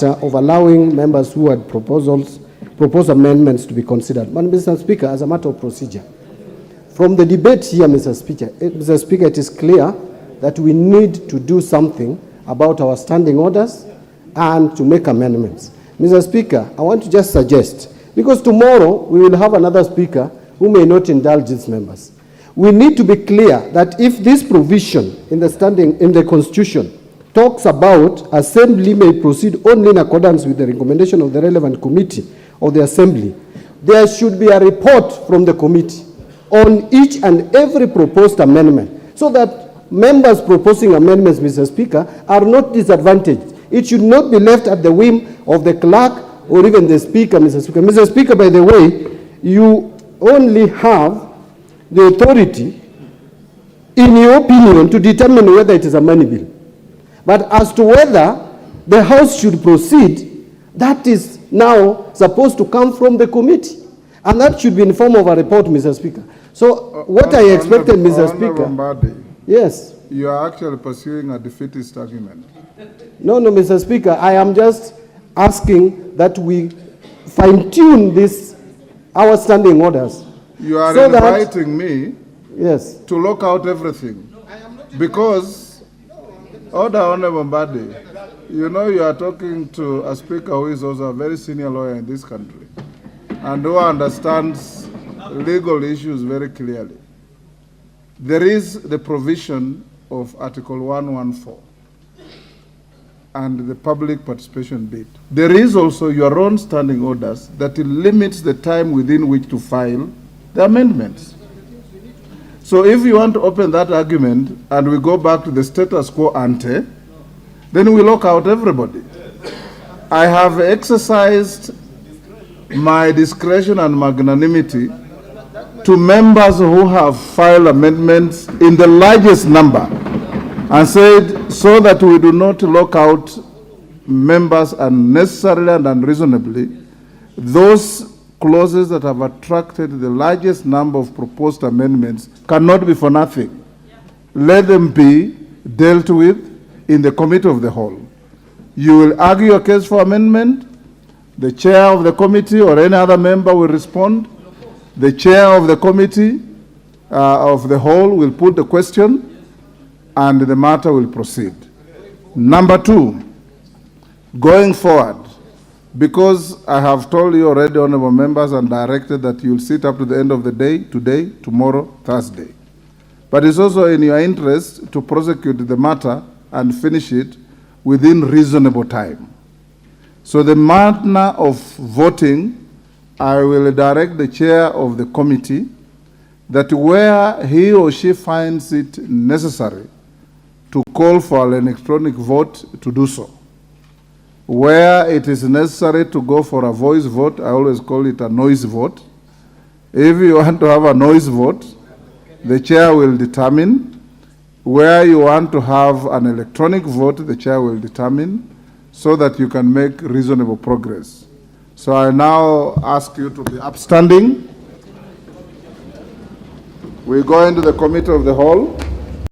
of allowing members who had proposed amendments to be considered. But Mr. Speaker, as a matter of procedure, from the debate here, Mr. Speaker, it is clear that we need to do something about our standing orders and to make amendments. Mr. Speaker, I want to just suggest, because tomorrow we will have another speaker who may not indulge its members. We need to be clear that if this provision in the Constitution talks about Assembly may proceed only in accordance with the recommendation of the relevant committee of the Assembly, there should be a report from the committee on each and every proposed amendment, so that members proposing amendments, Mr. Speaker, are not disadvantaged. It should not be left at the whim of the clerk or even the Speaker, Mr. Speaker. Mr. Speaker, by the way, you only have the authority, in your opinion, to determine whether it is a money bill. But as to whether the House should proceed, that is now supposed to come from the committee. And that should be in form of a report, Mr. Speaker. So what I expected, Mr. Speaker... Mbadi, yes. You are actually pursuing a defeatist argument. No, Mr. Speaker. I am just asking that we fine-tune our standing orders. You are so inviting me to lock out everything. Because, Honorable Mbadi, you know you are talking to a speaker who is also a very senior lawyer in this country and who understands legal issues very clearly. There is the provision of Article 114 and the public participation bit. There is also your own standing orders that limits the time within which to file the amendments. So if you want to open that argument and we go back to the status quo ante, then we lock out everybody. I have exercised my discretion and magnanimity to members who have filed amendments in the largest number and said, so that we do not lock out members unnecessarily and unreasonably, those clauses that have attracted the largest number of proposed amendments cannot be for nothing. Let them be dealt with in the committee of the whole. You will argue your case for amendment. The chair of the committee or any other member will respond. The chair of the committee of the whole will put the question and the matter will proceed. Number two, going forward, because I have told you already, honorable members, and directed that you will sit up to the end of the day, today, tomorrow, Thursday. But it's also in your interest to prosecute the matter and finish it within reasonable time. So the manner of voting, I will direct the chair of the committee that where he or she finds it necessary to call for an electronic vote, to do so. Where it is necessary to go for a voice vote, I always call it a noise vote. If you want to have a noise vote, the chair will determine. Where you want to have an electronic vote, the chair will determine, so that you can make reasonable progress. So I now ask you to be upstanding. We go into the committee of the whole.